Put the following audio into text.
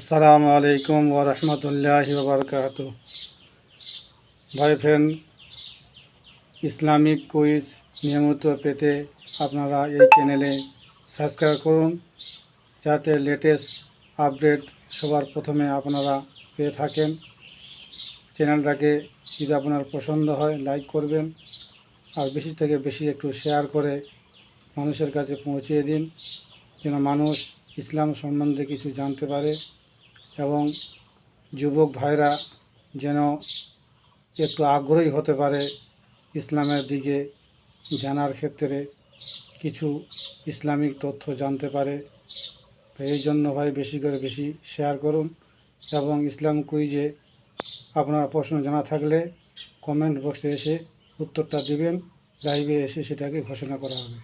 আসসালামু আলাইকুম ওয়া রাহমাতুল্লাহি ওয়া বারাকাতুহু। ভাই ফ্রেন্ড, ইসলামিক কুইজ নিয়মিত পেতে আপনারা এই চ্যানেলে সাবস্ক্রাইব করুন, যাতে লেটেস্ট আপডেট সবার প্রথমে আপনারা পেয়ে থাকেন। চ্যানেলটাকে যদি আপনার পছন্দ হয় লাইক করবেন, আর বেশি থেকে বেশি একটু শেয়ার করে মানুষের কাছে পৌঁছিয়ে দিন, যেন মানুষ ইসলাম সম্বন্ধে কিছু জানতে পারে এবং যুবক ভাইরা যেন একটু আগ্রহী হতে পারে ইসলামের দিকে জানার ক্ষেত্রে, কিছু ইসলামিক তথ্য জানতে পারে। তো এই জন্য ভাই বেশি করে বেশি শেয়ার করুন, এবং ইসলাম কুইজে আপনার প্রশ্ন জানা থাকলে কমেন্ট বক্সে এসে উত্তরটা দিবেন, লাইভে এসে সেটাকে ঘোষণা করা হবে।